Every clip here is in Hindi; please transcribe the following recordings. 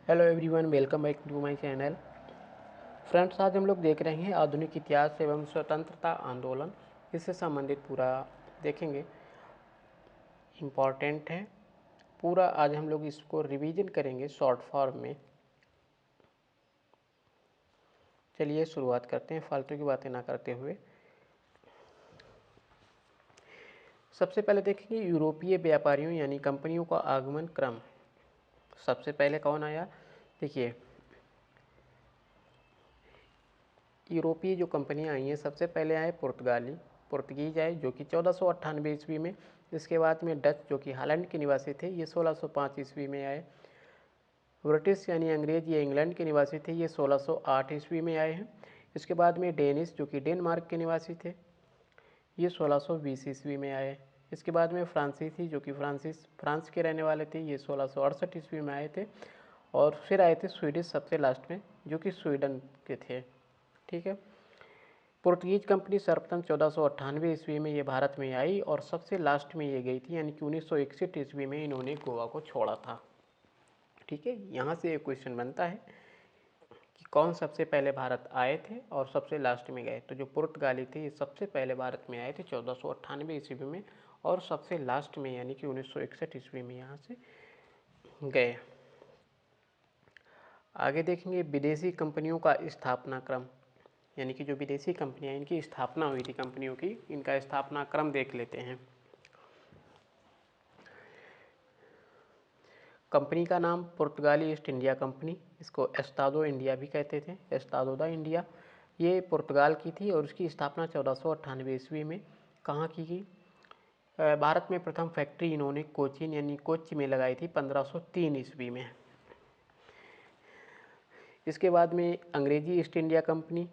Hello everyone, welcome back to my channel. Friends, आज हम लोग देख रहे हैं आधुनिक इतिहास एवं स्वतंत्रता आंदोलन। इससे संबंधित पूरा देखेंगे, इम्पॉर्टेंट है पूरा। आज हम लोग इसको रिवीजन करेंगे शॉर्ट फॉर्म में। चलिए शुरुआत करते हैं फालतू की बातें ना करते हुए। सबसे पहले देखेंगे यूरोपीय व्यापारियों यानी कंपनियों का आगमन क्रम। सबसे पहले कौन आया? देखिए, यूरोपीय जो कंपनियां आई हैं, सबसे पहले आए पुर्तगीज आए जो कि 1498 ईस्वी में। इसके बाद में डच जो कि हालैंड के निवासी थे, ये 1605 ईस्वी में आए। ब्रिटिश यानी अंग्रेज, ये इंग्लैंड के निवासी थे, ये 1608 ईस्वी में आए हैं। इसके बाद में डेनिश जो कि डेनमार्क के निवासी थे, ये 1620 ईस्वी में आए। इसके बाद में फ्रांसीसी जो कि फ्रांस के रहने वाले थे, ये 1668 ईस्वी में आए थे। और फिर आए थे स्वीडिश सबसे लास्ट में, जो कि स्वीडन के थे। ठीक है। पुर्तगीज कंपनी सर्वप्रथम 1498 ईस्वी में ये भारत में आई और सबसे लास्ट में ये गई थी, यानी कि 1961 ईस्वी में इन्होंने गोवा को छोड़ा था। ठीक है। यहाँ से एक क्वेश्चन बनता है कि कौन सबसे पहले भारत आए थे और सबसे लास्ट में गए। तो जो पुर्तगाली थे, ये सबसे पहले भारत में आए थे 1498 ईस्वी में और सबसे लास्ट में यानी कि 1961 ईस्वी में यहाँ से गए। आगे देखेंगे विदेशी कंपनियों का स्थापना क्रम, यानी कि जो विदेशी कंपनियां, इनकी स्थापना हुई थी कंपनियों की, इनका स्थापना क्रम देख लेते हैं। कंपनी का नाम पुर्तगाली ईस्ट इंडिया कंपनी, इसको एस्तादो इंडिया भी कहते थे, एस्तादो दा इंडिया। ये पुर्तगाल की थी और उसकी स्थापना 1498 ईस्वी में कहाँ की गई? भारत में प्रथम फैक्ट्री इन्होंने कोचीन यानी कोच्चि में लगाई थी 1503 ईस्वी में। इसके बाद में अंग्रेजी ईस्ट इंडिया कंपनी,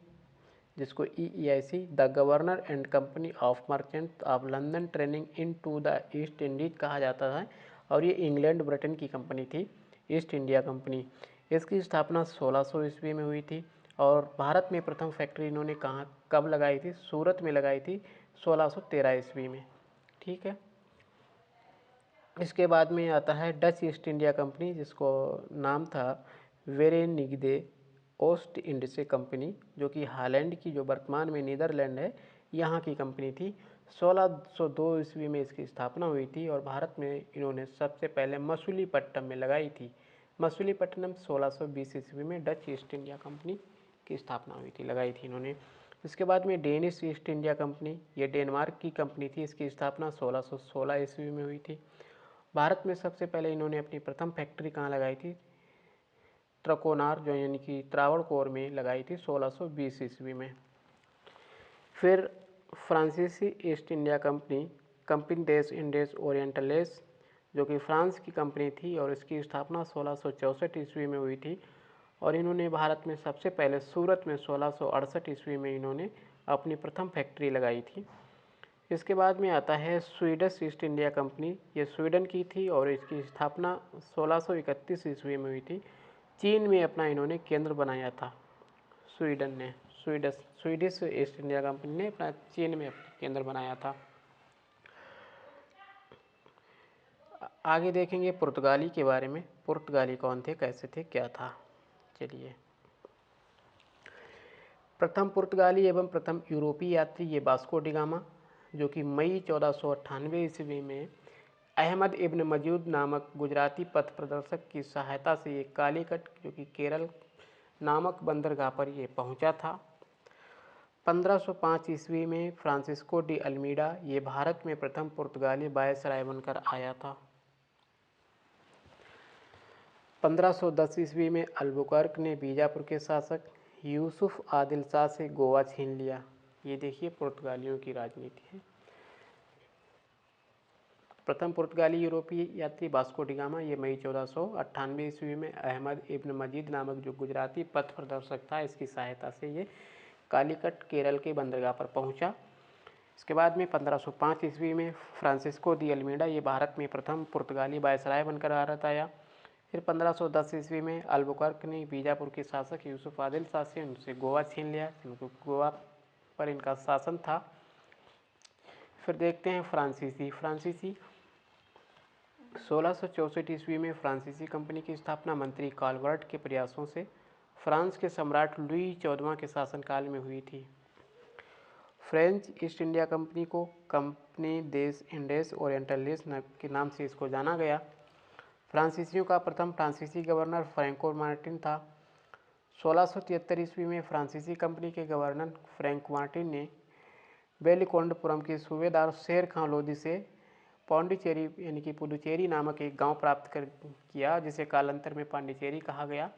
जिसको EEIC the Governor and Company of Merchant of London trading into the East Indies कहा जाता है, और ये इंग्लैंड ब्रिटेन की कंपनी थी, ईस्ट इंडिया कंपनी। इसकी स्थापना 1600 ईस्वी में हुई थी और भारत में प्रथम फैक्ट्री इन्होंने कहाँ कब लगाई थी? सूरत में लगाई थी 1613 ईस्वी में। ठीक है। इसके बाद में आता है डच ईस्ट इंडिया कंपनी, जिसको नाम था वेरेनिगदे ओस्ट इंडिसे कंपनी, जो कि हालैंड की, जो वर्तमान में नीदरलैंड है, यहाँ की कंपनी थी। 1602 ईस्वी में इसकी स्थापना हुई थी और भारत में इन्होंने सबसे पहले मसूलीपट्टनम में लगाई थी। मसूलीपट्टनम 1620 ईस्वी में डच ईस्ट इंडिया कंपनी की स्थापना हुई थी, लगाई थी इन्होंने। इसके बाद में डेनिश ईस्ट इंडिया कंपनी, ये डेनमार्क की कंपनी थी, इसकी स्थापना 1616 ईस्वी में हुई थी। भारत में सबसे पहले इन्होंने अपनी प्रथम फैक्ट्री कहाँ लगाई थी? त्रकोनार, जो यानी कि त्रावणकोर में लगाई थी 1620 ईस्वी में। फिर फ्रांसीसी ईस्ट इंडिया कंपनी, कंपनी देश इंडेस ओरिएंटलेस, जो कि फ्रांस की कंपनी थी और इसकी स्थापना 1664 ईस्वी में हुई थी और इन्होंने भारत में सबसे पहले सूरत में 1668 ईस्वी में इन्होंने अपनी प्रथम फैक्ट्री लगाई थी। इसके बाद में आता है स्वीडिश ईस्ट इंडिया कंपनी, ये स्वीडन की थी और इसकी स्थापना 1631 ईस्वी में हुई थी। चीन में अपना इन्होंने केंद्र बनाया था, स्वीडन ने, स्वीडिश ईस्ट इंडिया कंपनी ने अपना चीन में अपना केंद्र बनाया था। आगे देखेंगे पुर्तगाली के बारे में। पुर्तगाली कौन थे, कैसे थे, क्या था? चलिए, प्रथम पुर्तगाली एवं प्रथम यूरोपीय यात्री ये वास्को डी गामा, जो कि मई 1498 ईस्वी में अहमद इब्न मजूद नामक गुजराती पथ प्रदर्शक की सहायता से ये कालीकट, जो कि केरल नामक बंदरगाह पर ये पहुंचा था। 1505 ईस्वी में फ्रांसिस्को डी अल्मीडा, ये भारत में प्रथम पुर्तगाली वायसराय बनकर आया था। 1510 ईस्वी में अल्बुकर्क ने बीजापुर के शासक यूसुफ आदिल शाह से गोवा छीन लिया। ये देखिए पुर्तगालियों की राजनीति है। प्रथम पुर्तगाली यूरोपीय यात्री वास्को डी गामा, ये मई 1498 ईस्वी में अहमद इब्न मजीद नामक जो गुजराती पथ प्रदर्शक था, इसकी सहायता से ये कालीकट केरल के बंदरगाह पर पहुंचा। इसके बाद में 1505 ईस्वी में फ्रांसिस्को दी अल्मीडा, ये भारत में प्रथम पुर्तगाली वायसराय बनकर भारत आया। फिर 1510 ईस्वी में अल्बुकर्क ने बीजापुर के शासक यूसुफ आदिल शाह से उनसे गोवा छीन लिया, क्योंकि गोवा पर इनका शासन था। फिर देखते हैं फ्रांसीसी 1664 ईस्वी में फ्रांसीसी कंपनी की स्थापना मंत्री कालवर्ट के प्रयासों से फ्रांस के सम्राट लुई 14वां के शासनकाल में हुई थी। फ्रेंच ईस्ट इंडिया कंपनी को कंपनी देश इंडेस ओरिएंटलिस के नाम से इसको जाना गया। फ्रांसीसियों का प्रथम फ्रांसीसी गवर्नर फ्रैंको मार्टिन था। 1673 ईस्वी में फ्रांसीसी कंपनी के गवर्नर फ्रैंक मार्टिन ने बेलिकोंडपुरम के सूबेदार शेर खां लोदी से पांडिचेरी यानी कि पुडुचेरी नामक एक गांव प्राप्त किया, जिसे कालांतर में पांडिचेरी कहा गया।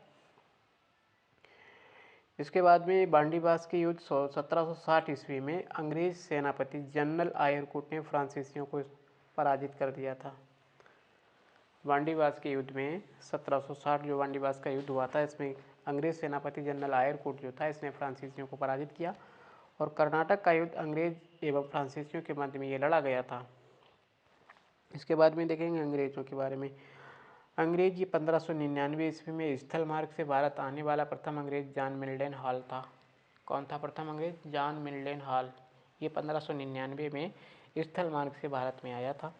इसके बाद में बांडीबास के युद्ध 1760 ईस्वी में अंग्रेज सेनापति जनरल आयरकुट ने फ्रांसीसियों को पराजित कर दिया था। बांडीबास के युद्ध में 1760 जो बांडीबास का युद्ध हुआ था, इसमें अंग्रेज सेनापति जनरल आयरकुट जो था, इसने फ्रांसीसियों को पराजित किया। और कर्नाटक का युद्ध अंग्रेज एवं फ्रांसीसियों के मध्य में ये लड़ा गया था। इसके बाद में देखेंगे अंग्रेजों के बारे में। अंग्रेज ये 1599 ईस्वी में स्थल मार्ग से भारत आने वाला प्रथम अंग्रेज जॉन मिल्डन हॉल था। कौन था प्रथम अंग्रेज? John Mildenhall. ये 1599 में स्थल मार्ग से भारत में आया था।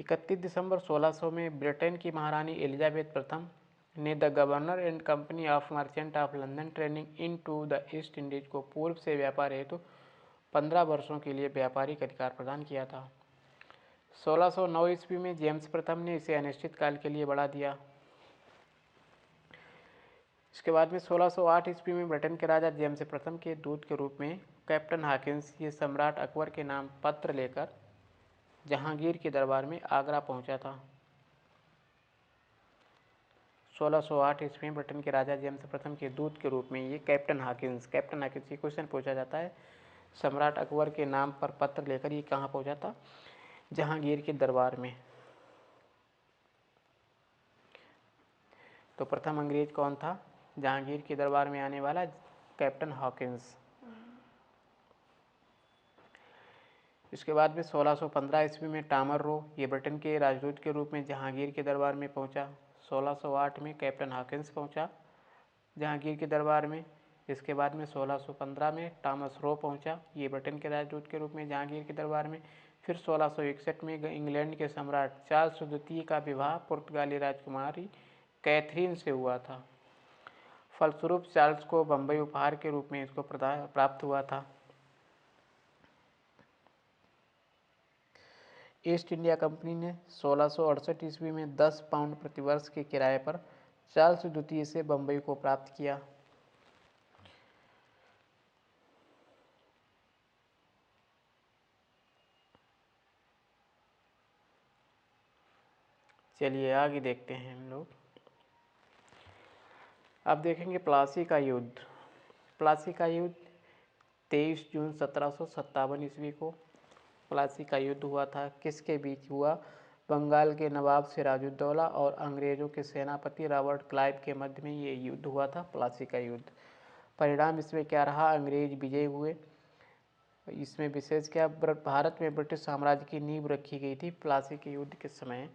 31 दिसंबर 1600 में ब्रिटेन की महारानी एलिजाबेथ प्रथम ने the Governor and Company of Merchant of London trading into the East Indies को पूर्व से व्यापार हेतु 15 वर्षों के लिए व्यापारिक अधिकार प्रदान किया था। 1609 ईस्वी में जेम्स प्रथम ने इसे अनिश्चित काल के लिए बढ़ा दिया। इसके बाद में 1608 ईस्वी में ब्रिटेन के राजा जेम्स प्रथम के दूत के रूप में कैप्टन हॉकिंस ये सम्राट अकबर के नाम पत्र लेकर जहांगीर के दरबार में आगरा पहुंचा था। 1608 ईस्वी में ब्रिटेन के राजा जेम्स प्रथम के दूत के रूप में ये कैप्टन हॉकिंस ये क्वेश्चन पूछा जाता है। सम्राट अकबर के नाम पर पत्र लेकर ये कहाँ पहुंचा था? जहांगीर के दरबार में। तो प्रथम अंग्रेज कौन था? जहांगीर के दरबार में आने वाला कैप्टन हॉकिंस। इसके बाद में 1615 ईस्वी में टामर रो ये ब्रिटेन के राजदूत के रूप में जहांगीर के दरबार में पहुंचा। 1608 में कैप्टन हॉकिंस पहुंचा जहांगीर के दरबार में। इसके बाद में 1615 में टॉमस रो पहुंचा, ये ब्रिटेन के राजदूत के रूप में जहांगीर के दरबार में। फिर 1661 में इंग्लैंड के सम्राट चार्ल्स द्वितीय का विवाह पुर्तगाली राजकुमारी कैथरीन से हुआ था। फलस्वरूप चार्ल्स को बम्बई उपहार के रूप में इसको प्राप्त हुआ था। ईस्ट इंडिया कंपनी ने 1668 ईस्वी में 10 पाउंड प्रतिवर्ष के किराए पर चार्ल्स द्वितीय से बम्बई को प्राप्त किया। चलिए आगे देखते हैं हम लोग। अब देखेंगे प्लासी का युद्ध। प्लासी का युद्ध 23 जून 1757 ईस्वी को प्लासी का युद्ध हुआ था। किसके बीच हुआ? बंगाल के नवाब सिराजुद्दौला और अंग्रेजों के सेनापति रॉबर्ट क्लाइव के मध्य में ये युद्ध हुआ था, प्लासी का युद्ध। परिणाम इसमें क्या रहा? अंग्रेज विजयी हुए। इसमें विशेष क्या, भारत में ब्रिटिश साम्राज्य की नींव रखी गई थी प्लासी के युद्ध के समय।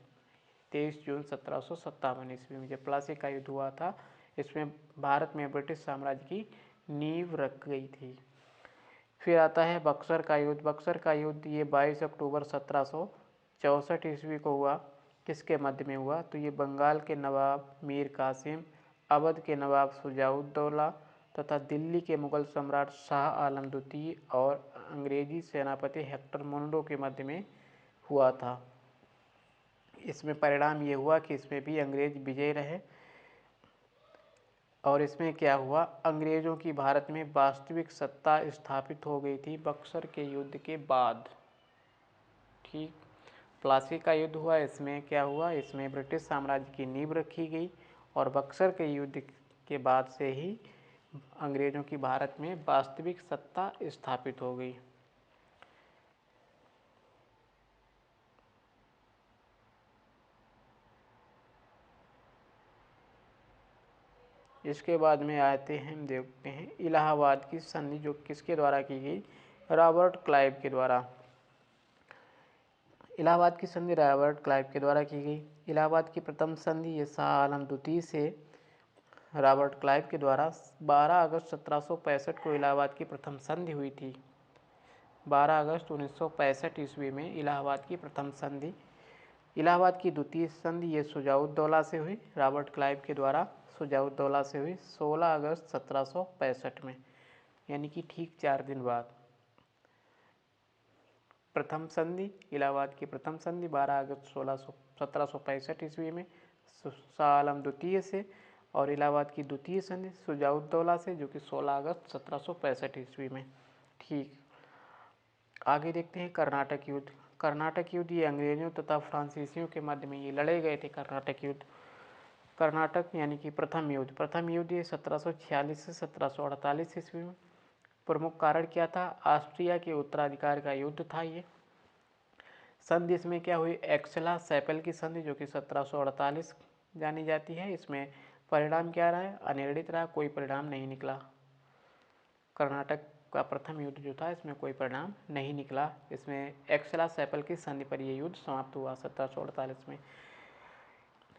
23 जून 1757 ईस्वी में जब प्लासी का युद्ध हुआ था, इसमें भारत में ब्रिटिश साम्राज्य की नींव रख गई थी। फिर आता है बक्सर का युद्ध। बक्सर का युद्ध ये 22 अक्टूबर 1764 ईस्वी को हुआ। किसके मध्य में हुआ? तो ये बंगाल के नवाब मीर कासिम, अवध के नवाब शुजाउद्दौला तथा दिल्ली के मुगल सम्राट शाह आलम द्वितीय और अंग्रेजी सेनापति हेक्टर मुंडो के मध्य में हुआ था। इसमें परिणाम ये हुआ कि इसमें भी अंग्रेज विजय रहे। और इसमें क्या हुआ? अंग्रेजों की भारत में वास्तविक सत्ता स्थापित हो गई थी बक्सर के युद्ध के बाद। ठीक, प्लासी का युद्ध हुआ, इसमें क्या हुआ? इसमें ब्रिटिश साम्राज्य की नींव रखी गई और बक्सर के युद्ध के बाद से ही अंग्रेजों की भारत में वास्तविक सत्ता स्थापित हो गई। इसके बाद में आते हैं, हम देखते हैं इलाहाबाद की संधि, जो किसके द्वारा की गई? रॉबर्ट क्लाइव के द्वारा। इलाहाबाद की संधि रॉबर्ट क्लाइव के द्वारा की गई। इलाहाबाद की प्रथम संधि ये शाह आलम द्वितीय से रॉबर्ट क्लाइव के द्वारा 12 अगस्त 1765 को इलाहाबाद की प्रथम संधि हुई थी। 12 अगस्त 1965 ईस्वी में इलाहाबाद की प्रथम संधि इलाहाबाद की द्वितीय संधि ये शुजाउद्दौला से हुई, रॉबर्ट क्लाइव के द्वारा शुजाउद्दौला से हुई 16 अगस्त 1765 में, यानी कि ठीक 4 दिन बाद। प्रथम संधि, इलाहाबाद की प्रथम संधि 12 अगस्त 1765 ईस्वी में शाह आलम द्वितीय से, और इलाहाबाद की द्वितीय संधि शुजाउद्दौला से, जो कि 16 अगस्त 1765 ईस्वी में। ठीक, आगे देखते हैं कर्नाटक युद्ध। कर्नाटक युद्ध ये अंग्रेजों तथा फ्रांसीसियों के मध्य में ये लड़े गए थे कर्नाटक युद्ध। कर्नाटक यानी कि प्रथम युद्ध ये 1746 से 1748 ईस्वी में। प्रमुख कारण क्या था? ऑस्ट्रिया के उत्तराधिकार का युद्ध था ये। संधि इसमें क्या हुई? एक्सला सैपल की संधि, जो कि 1748 जानी जाती है। इसमें परिणाम क्या रहा है? अनिर्णित रहा, कोई परिणाम नहीं निकला। कर्नाटक का प्रथम युद्ध जो था इसमें कोई परिणाम नहीं निकला। इसमें एक्सला सैपल की संधि पर यह युद्ध समाप्त हुआ 1748 में।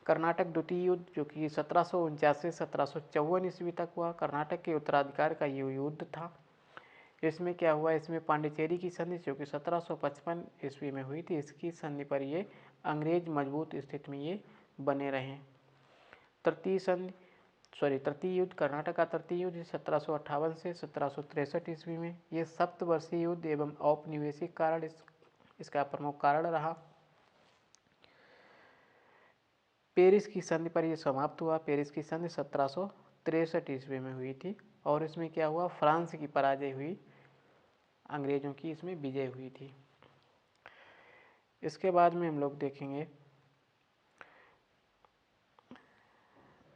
कर्नाटक द्वितीय युद्ध, जो कि 1749 से 1754 ईस्वी तक हुआ, कर्नाटक के उत्तराधिकार का ये युद्ध था। इसमें क्या हुआ? इसमें पांडिचेरी की संधि, जो कि 1755 ईस्वी में हुई थी, इसकी संधि पर ये अंग्रेज मजबूत स्थिति में ये बने रहे। तृतीय युद्ध, कर्नाटक का तृतीय युद्ध 1758 से 1763 ईस्वी में। ये सप्तवर्षीय युद्ध एवं औपनिवेशिक कारण इसका प्रमुख कारण रहा। पेरिस की संधि पर यह समाप्त हुआ। पेरिस की संधि 1763 ईस्वी में हुई थी, और इसमें क्या हुआ? फ्रांस की पराजय हुई, अंग्रेजों की इसमें विजय हुई थी। इसके बाद में हम लोग देखेंगे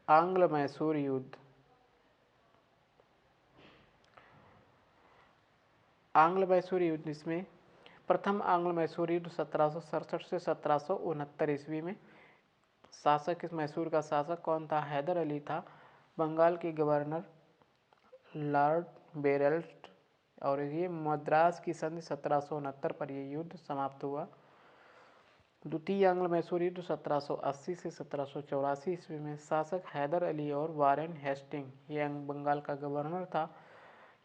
आंग्ल मैसूर युद्ध। आंग्ल मैसूर युद्ध, इसमें प्रथम आंग्ल मैसूर युद्ध 1767 से 1769 ईस्वी में। शासक, इस मैसूर का शासक कौन था? हैदर अली था। बंगाल के गवर्नर लॉर्ड बेरेल्ट, और ये मद्रास की संधि 1769 पर यह युद्ध समाप्त हुआ। द्वितीय आंग्ल मैसूर युद्ध 1780 से 1784 ईस्वी में। शासक हैदर अली और वारेन हेस्टिंग, ये बंगाल का गवर्नर था।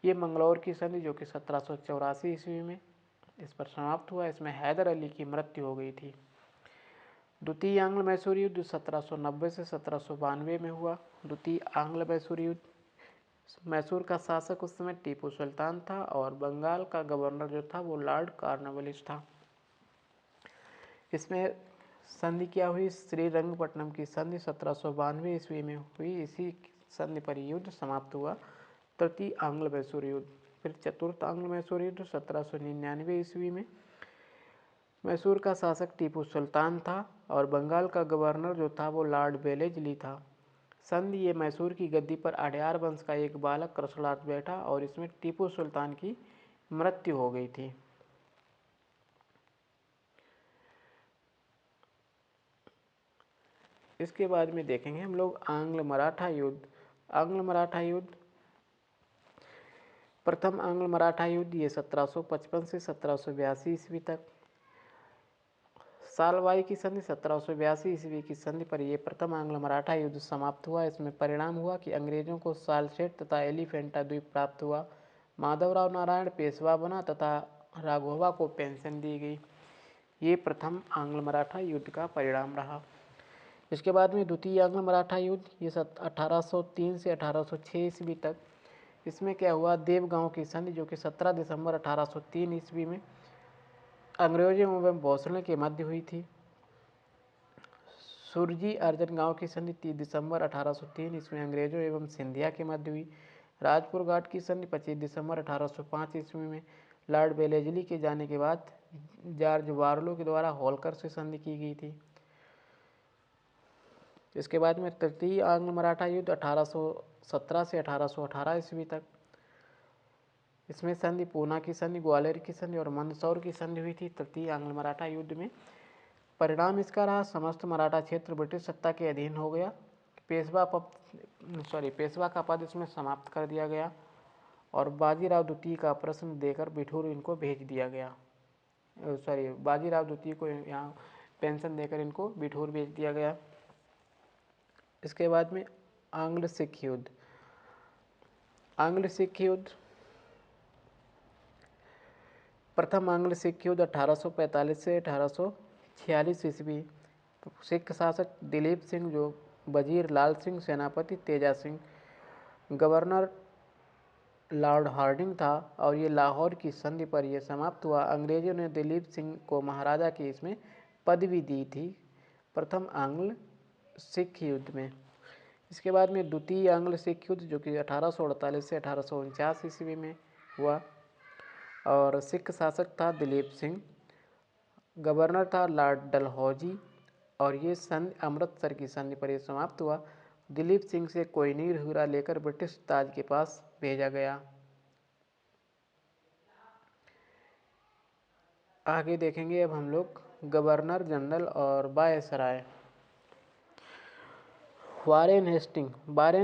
ये मंगलौर की संधि, जो कि 1784 ईस्वी में इस पर समाप्त हुआ। इसमें हैदर अली की मृत्यु हो गई थी। द्वितीय आंग्ल मैसूर युद्ध 1790 से 1792 में हुआ। द्वितीय आंग्ल मैसूर युद्ध, मैसूर का शासक उस समय टीपू सुल्तान था, और बंगाल का गवर्नर जो था वो लॉर्ड कॉर्नवालिस था। इसमें संधि क्या हुई? श्रीरंगपट्टनम की संधि 1792 ईस्वी में हुई। इसी संधि पर युद्ध समाप्त हुआ, तृतीय आंग्ल मैसूर युद्ध। फिर चतुर्थ आंग्ल मैसूर युद्ध 1799 ईस्वी में। मैसूर का शासक टीपू सुल्तान था, और बंगाल का गवर्नर जो था वो लॉर्ड वेलेस्ली था। संधि, ये मैसूर की गद्दी पर अडयार वंश का एक बालक कृष्णराज बैठा, और इसमें टीपू सुल्तान की मृत्यु हो गई थी। इसके बाद में देखेंगे हम लोग आंग्ल मराठा युद्ध। आंग्ल मराठा युद्ध, प्रथम आंग्ल मराठा युद्ध ये 1755 से 1782 ईस्वी तक। सालवाई की संधि 1782 ईस्वी की संधि पर यह प्रथम आंग्ल मराठा युद्ध समाप्त हुआ। इसमें परिणाम हुआ कि अंग्रेजों को सालसेट तथा एलिफेंटा द्वीप प्राप्त हुआ। माधवराव नारायण पेशवा बना तथा राघोबा को पेंशन दी गई। ये प्रथम आंग्ल मराठा युद्ध का परिणाम रहा। इसके बाद में द्वितीय आंग्ल मराठा युद्ध, ये 1803 से 1806 ईस्वी तक। इसमें क्या हुआ? देवगांव की संधि, जो कि 17 दिसंबर 1803 ईस्वी में अंग्रेजों एवं भोसले के मध्य हुई थी। सुरजी अर्जन गांव की संधि 30 दिसंबर 1803 ईस्वी में अंग्रेजों एवं सिंधिया के मध्य हुई। राजपुर घाट की संधि 25 दिसंबर 1805 ईस्वी में लॉर्ड वेलेस्ली के जाने के बाद जॉर्ज बार्लो के द्वारा होलकर से संधि की गई थी। इसके बाद में तृतीय आंग्ल मराठा युद्ध 1817 से 1818 ईस्वी तक। इसमें संधि पूना की संधि, ग्वालियर की संधि और मंदसौर की संधि हुई थी तृतीय आंग्ल मराठा युद्ध में। परिणाम इसका रहा, समस्त मराठा क्षेत्र ब्रिटिश सत्ता के अधीन हो गया। पेशवा का पद इसमें समाप्त कर दिया गया, और बाजीराव द्वितीय का प्रश्न देकर बिठूर इनको भेज दिया गया। बाजीराव द्वितीय को यहाँ पेंशन देकर इनको बिठूर भेज दिया गया। इसके बाद में आंग्ल सिख युद्ध। आंग्ल सिख युद्ध, प्रथम आंग्ल सिख युद्ध 1845 से 1846 ईस्वी। तो सिख शासक दिलीप सिंह, जो वजीर लाल सिंह, सेनापति Teja Singh, governor Lord Hardinge था, और ये लाहौर की संधि पर यह समाप्त हुआ। अंग्रेजों ने दिलीप सिंह को महाराजा की इसमें पदवी दी थी प्रथम आंग्ल सिख युद्ध में। इसके बाद में द्वितीय आंग्ल सिख युद्ध, जो कि 1848 से 1849 ईस्वी में हुआ, और सिख शासक था दिलीप सिंह, गवर्नर था लॉर्ड डलहौजी, और ये संधि अमृतसर की संधि पर यह समाप्त हुआ। दिलीप सिंह से कोहिनूर हीरा लेकर ब्रिटिश ताज के पास भेजा गया। आगे देखेंगे अब हम लोग गवर्नर जनरल और वायसराय। वारेन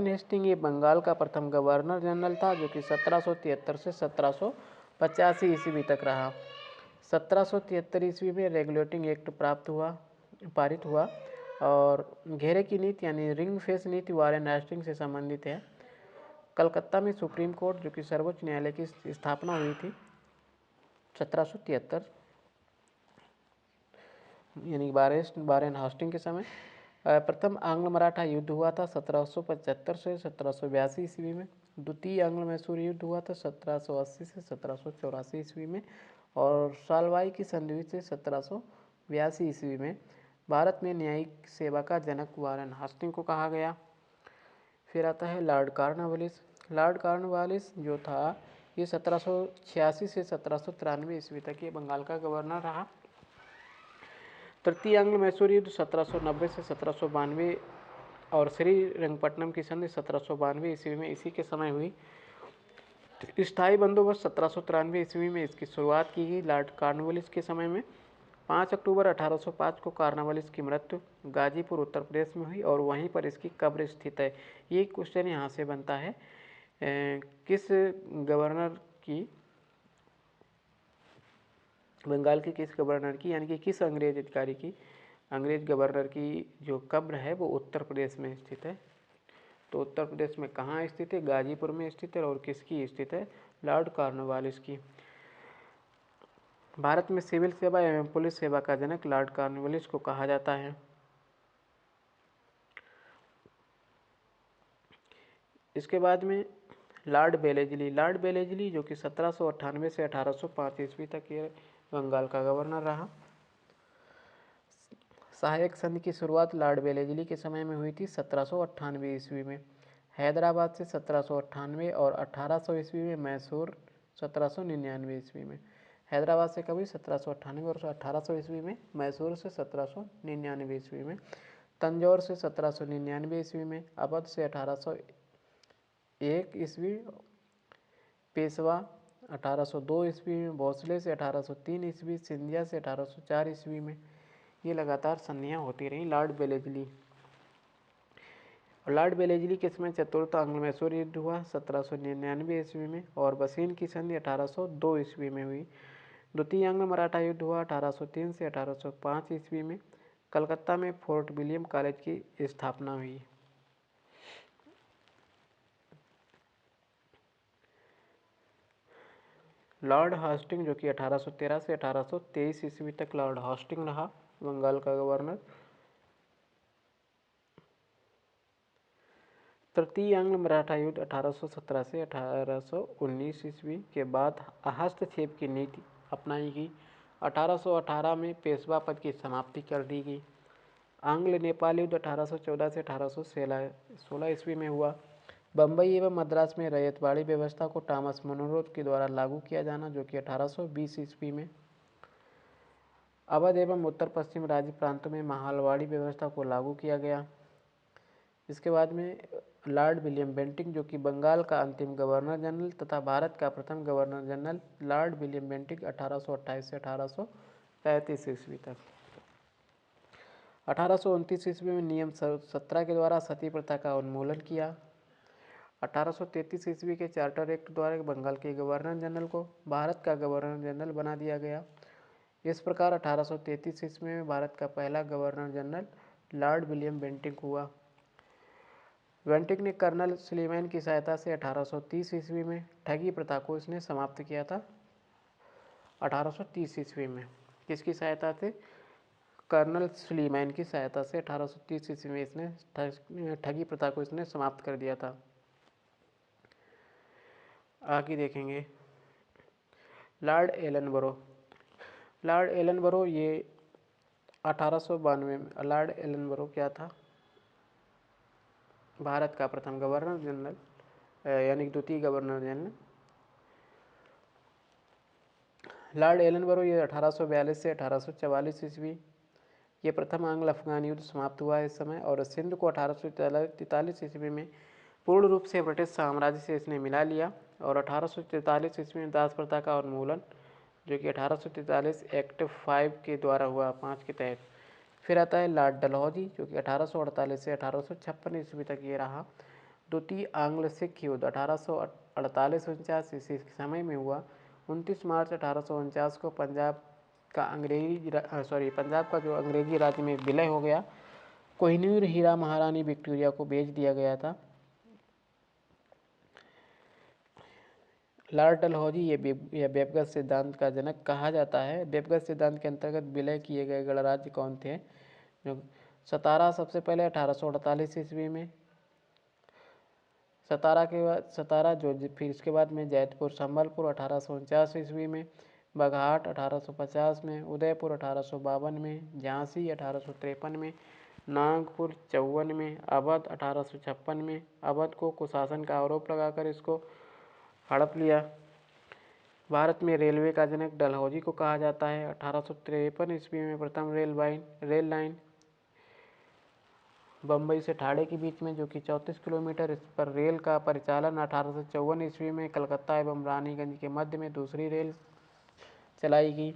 हेस्टिंग ये बंगाल का प्रथम गवर्नर जनरल था, जो कि 1773 से 1785 ईस्वी तक रहा। 1773 ईस्वी में रेगुलेटिंग एक्ट पारित हुआ, और घेरे की नीति यानी रिंग फेंस नीति वारेन हेस्टिंग से संबंधित है। कलकत्ता में सुप्रीम कोर्ट, जो कि सर्वोच्च न्यायालय की स्थापना हुई थी 1773 यानी वारेन हेस्टिंग के समय। प्रथम आंग्ल मराठा युद्ध हुआ था 1775 से 1782 ईस्वी में। द्वितीय आंग्ल मैसूर युद्ध हुआ था 1780 से 1784 ईस्वी में, और सालवाई की संधि हुई थी 1782 ईस्वी में। भारत में न्यायिक सेवा का जनक वारेन हेस्टिंग को कहा गया। फिर आता है लॉर्ड कॉर्नवालिस। लॉर्ड कॉर्नवालिस जो था, ये 1786 से 1793 ईस्वी तक ये बंगाल का गवर्नर रहा। तृतीय आंग्ल मैसूर युद्ध 1790 से 1792, और श्रीरंगपट्टनम की संधि 1792 ईस्वी में इसी के समय हुई। स्थायी बंदोबस्त 1793 ईस्वी में इसकी शुरुआत की गई लॉर्ड कॉर्नवालिस के समय में। 5 अक्टूबर 1805 को कॉर्नवालिस की मृत्यु गाजीपुर उत्तर प्रदेश में हुई, और वहीं पर इसकी कब्र स्थित है। ये क्वेश्चन यहाँ से बनता है, किस गवर्नर की, बंगाल के किस गवर्नर की, यानी कि किस अंग्रेज अधिकारी की, अंग्रेज गवर्नर की जो कब्र है वो उत्तर प्रदेश में स्थित है। तो उत्तर प्रदेश में कहाँ स्थित है? गाजीपुर में स्थित है। और किसकी स्थित है? लॉर्ड कॉर्नवालिस की। भारत में सिविल सेवा एवं पुलिस सेवा का जनक लॉर्ड कॉर्नवालिस को कहा जाता है। इसके बाद में लॉर्ड बेलेजली जो कि 1798 से 1805 ईस्वी तक ये बंगाल का गवर्नर रहा। सहायक संधि की शुरुआत लॉर्ड बेलेजली के समय में हुई थी 1798 ईस्वी में। हैदराबाद से 1798 और 1800 ईस्वी में मैसूर 1799 ईस्वी में। हैदराबाद से कभी 1798 और 1800 ईस्वी में, मैसूर से 1799 ईस्वी में, तंजौर से 1799 ईस्वी में, अवध से 1801 ईस्वी, पेशवा 1802 ईस्वी में, भोसले से 1803 ईस्वी, सिंधिया से 1804 ईस्वी में। ये लगातार संधियाँ होती रहीं लॉर्ड बेलेजली के समय चतुर्थ आंग्ल मैसूर युद्ध हुआ 1799 ईस्वी में, और बसीन की संधि 1802 ईस्वी में हुई। द्वितीय आंग्ल मराठा युद्ध हुआ 1803 से 1805 ईस्वी में। कलकत्ता में फोर्ट विलियम कॉलेज की स्थापना हुई। लॉर्ड हास्टिंग जो कि 1813 से 1823 ईस्वी तक लॉर्ड हास्टिंग रहा, बंगाल का गवर्नर। तृतीय आंग्ल मराठा युद्ध 1817 से 1819 ईस्वी के बाद हस्तक्षेप की नीति अपनाई गई। 1818 में पेशवा पद की समाप्ति कर दी गई। आंग्ल नेपाल युद्ध 1814 से 1816 ईस्वी में हुआ। बम्बई एवं मद्रास में रैयतवाड़ी व्यवस्था को टॉमस मुनरो के द्वारा लागू किया जाना, जो कि 1820 ईस्वी में। अवध एवं उत्तर पश्चिम राज्य प्रांतों में महालवाड़ी व्यवस्था को लागू किया गया। इसके बाद में लॉर्ड विलियम बेंटिंक जो कि बंगाल का अंतिम गवर्नर जनरल तथा भारत का प्रथम governor general Lord William Bentinck 1828 से 1835 ईस्वी तक। 1829 ईस्वी में नियम 17 के द्वारा सती प्रथा का उन्मूलन किया। 1833 ईस्वी के चार्टर एक्ट द्वारा बंगाल के गवर्नर जनरल को भारत का गवर्नर जनरल बना दिया गया। इस प्रकार 1833 ईस्वी में भारत का पहला governor general Lord William Bentinck हुआ। बेंटिंक ने कर्नल सुलेमान की सहायता से 1830 ईस्वी में ठगी प्रथा को इसने समाप्त किया था। 1830 ईस्वी में किसकी सहायता से? कर्नल सुलेमान की सहायता से 1830 ईस्वी में इसने ठगी प्रथा को इसने समाप्त कर दिया था। आगे देखेंगे लॉर्ड एलनबरो। लॉर्ड एलनबरो ये 1892 में लॉर्ड एलनबरो क्या था? भारत का प्रथम गवर्नर जनरल यानी कि द्वितीय गवर्नर जनरल। लॉर्ड एलनबरो ये 1842 से 1844 ईस्वी ये प्रथम आंग्ल अफगान युद्ध समाप्त हुआ इस समय, और सिंध को 1843 ईस्वी में पूर्ण रूप से ब्रिटिश साम्राज्य से इसने मिला लिया, और 1843 ईस्वी में दास प्रथा का उन्मूलन जो कि 1843 एक्ट 5 के द्वारा हुआ, 5 के तहत। फिर आता है लॉर्ड डलहौजी जो कि 1848 से 1856 ईस्वी तक ये रहा। द्वितीय आंग्ल सिख युद्ध 1848-49 ईस्वी के समय में हुआ। 29 मार्च 1849 को पंजाब का जो अंग्रेजी राज्य में विलय हो गया। कोहिनूर हीरा महारानी विक्टोरिया को बेच दिया गया था। लॉर्ड डलहौजी ये बेबगत सिद्धांत का जनक कहा जाता है। बेबगत सिद्धांत के अंतर्गत विलय किए गए गणराज्य कौन थे? जो सतारा सबसे पहले 1848 ईस्वी में, सतारा जो फिर इसके बाद में जैतपुर संबलपुर 1849 ईस्वी में, बघाट 1850 में, उदयपुर 1852 में, झांसी 1853 में, नागपुर 54 में, अवध 1856 में। अवध को कुशासन का आरोप लगाकर इसको हड़प लिया। भारत में रेलवे का जनक डलहौजी को कहा जाता है। 1853 ईस्वी में प्रथम रेल लाइन बम्बई से ठाणे के बीच में जो कि 34 किलोमीटर, इस पर रेल का परिचालन 1854 ईस्वी में कलकत्ता एवं रानीगंज के मध्य में दूसरी रेल चलाई गई।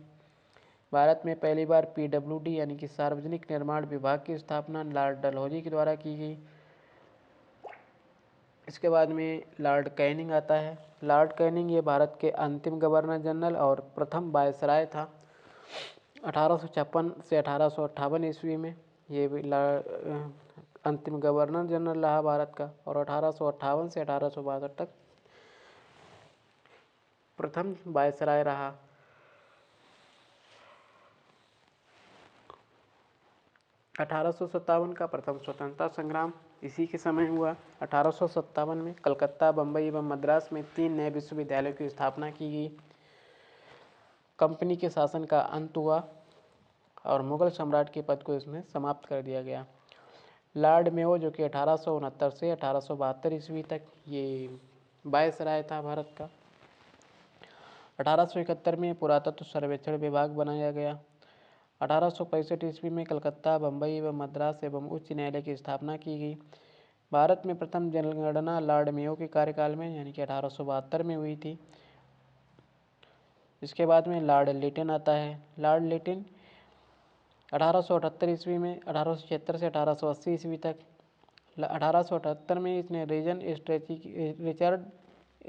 भारत में पहली बार PWD यानी कि सार्वजनिक निर्माण विभाग की स्थापना लॉर्ड डलहौजी के द्वारा की गई। इसके बाद में लॉर्ड कैनिंग आता है। लॉर्ड कैनिंग ये भारत के अंतिम गवर्नर जनरल और प्रथम वायसराय था। 1856 से 1858 ईस्वी में ये अंतिम गवर्नर जनरल रहा भारत का, और 1858 से 1862 तक प्रथम वायसराय रहा। 1857 का प्रथम स्वतंत्रता संग्राम इसी के समय हुआ। 1857 में कलकत्ता, बम्बई एवं मद्रास में 3 नए विश्वविद्यालयों की स्थापना की गई। कंपनी के शासन का अंत हुआ और मुगल सम्राट के पद को इसमें समाप्त कर दिया गया। लॉर्ड मेयो जो कि 1869 से 1872 ईस्वी तक ये वायसराय था भारत का। 1871 में पुरातत्व सर्वेक्षण विभाग बनाया गया। 1865 ईस्वी में कलकत्ता, बम्बई एवं मद्रास एवं उच्च न्यायालय की स्थापना की गई। भारत में प्रथम जनगणना लॉर्ड मेयो के कार्यकाल में यानी कि 1872 में हुई थी। इसके बाद में लॉर्ड लिटिन आता है। लॉर्ड लिटिन 1878 ईस्वी में 1876 से 1880 ईस्वी तक 1878 में इसने रिचर्ड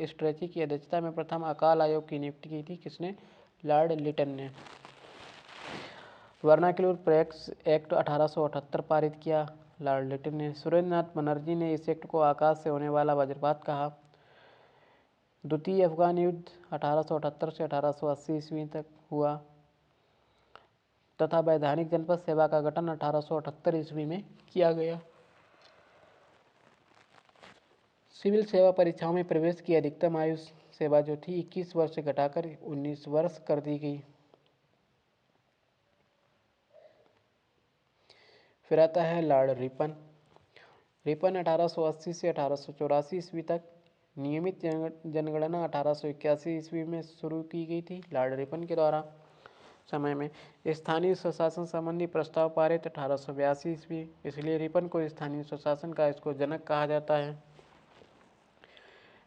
स्ट्रेची की अध्यक्षता में प्रथम अकाल आयोग की नियुक्ति की थी। किसने? लॉर्ड लिटिन ने। वर्नाक्युलर प्रैक्टिस एक्ट 1878 पारित किया लॉर्ड लिटिन ने। सुरेंद्रनाथ बनर्जी ने इस एक्ट को आकाश से होने वाला वज्रपात कहा। द्वितीय अफगान युद्ध 1878 से 1880 ईस्वी तक हुआ तथा वैधानिक जनपद सेवा का गठन 1878 ईस्वी में किया गया। सिविल सेवा परीक्षाओं में प्रवेश की अधिकतम आयु सेवा जो थी 21 वर्ष से घटाकर 19 वर्ष कर दी गई। फिर आता है लॉर्ड रिपन। रिपन 1880 से 1884 ईस्वी तक, नियमित जनगणना 1881 ईस्वी में शुरू की गई थी लॉर्ड रिपन के द्वारा। समय में स्थानीय स्वशासन संबंधी प्रस्ताव पारित 1882 ईस्वी, इसलिए रिपन को स्थानीय स्वशासन का इसको जनक कहा जाता है।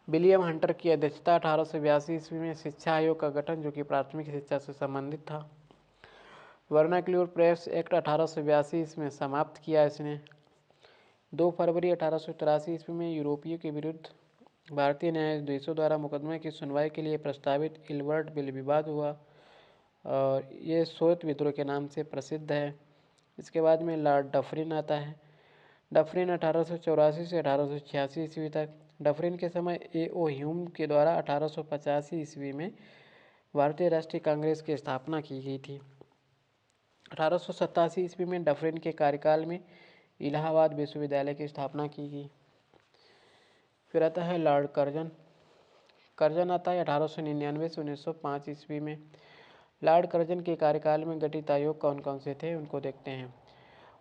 विलियम हंटर की अध्यक्षता 1882 ईस्वी में शिक्षा आयोग का गठन जो कि प्राथमिक शिक्षा से संबंधित था। वर्नाक्युलर प्रेस एक्ट 1882 इसमें समाप्त किया इसने। 2 फरवरी 1883 ईस्वी में यूरोपियों के विरुद्ध भारतीय न्यायाधीशों द्वारा मुकदमे की सुनवाई के लिए प्रस्तावित इल्बर्ट बिल विवाद हुआ और ये सोत विद्रोह के नाम से प्रसिद्ध है। इसके बाद में लॉर्ड डफरिन आता है। डफरिन 1884 से 1886 ईस्वी तक। डफरिन के समय A.O. ह्यूम के द्वारा 1885 ईस्वी में भारतीय राष्ट्रीय कांग्रेस की स्थापना की गई थी। 1887 ईस्वी में डफरिन के कार्यकाल में इलाहाबाद विश्वविद्यालय की स्थापना की गई। फिर आता है लॉर्ड कर्जन। कर्जन आता है 1899 से 1905 ईस्वी में। लॉर्ड कर्जन के कार्यकाल में गठित आयोग कौन कौन से थे उनको देखते हैं।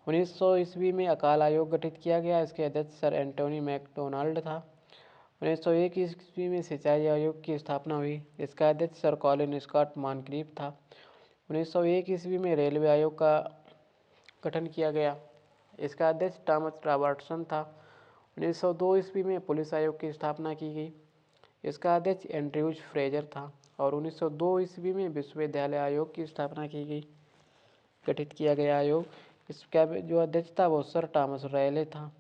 1900 ईस्वी में अकाल आयोग गठित किया गया, इसके अध्यक्ष सर एंटोनी मैकडोनाल्ड था। 1901 ईस्वी में सिंचाई आयोग की स्थापना हुई, इसका अध्यक्ष सर कॉलिन स्कॉट मॉनक्रीफ था। 1901 ईस्वी में रेलवे आयोग का गठन किया गया, इसका अध्यक्ष थॉमस रॉबर्टसन था। 1902 ईस्वी में पुलिस आयोग की स्थापना की गई, इसका अध्यक्ष एंड्रयूज फ्रेजर था। और 1902 ईस्वी में विश्वविद्यालय आयोग की स्थापना की गई, गठित किया गया आयोग, इसका जो अध्यक्ष था वो सर थॉमस रैले था।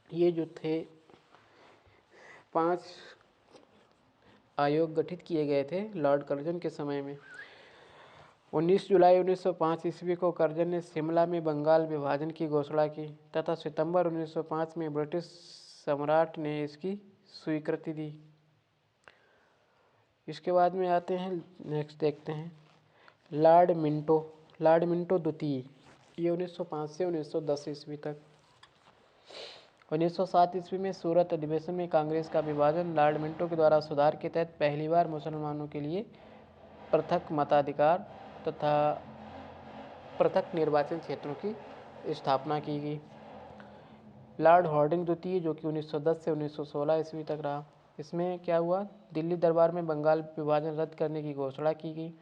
ये जो थे 5 आयोग गठित किए गए थे लॉर्ड कर्जन के समय में। 19 जुलाई 1905 ईस्वी को कर्जन ने शिमला में बंगाल विभाजन की घोषणा की तथा सितंबर 1905 में ब्रिटिश सम्राट ने इसकी स्वीकृति दी। इसके बाद में आते हैं, नेक्स्ट देखते हैं लॉर्ड मिंटो। लॉर्ड मिंटो द्वितीय, ये 1905 से 1910 ईस्वी तक। 1907 ईस्वी में सूरत अधिवेशन में कांग्रेस का विभाजन, लॉर्ड मिंटो के द्वारा सुधार के तहत पहली बार मुसलमानों के लिए पृथक मताधिकार तथा पृथक निर्वाचन क्षेत्रों की स्थापना की गई। लॉर्ड हार्डिंग द्वितीय, जो कि 1910 से 1916 ईस्वी तक रहा, इसमें क्या हुआ, दिल्ली दरबार में बंगाल विभाजन रद्द करने की घोषणा की गई।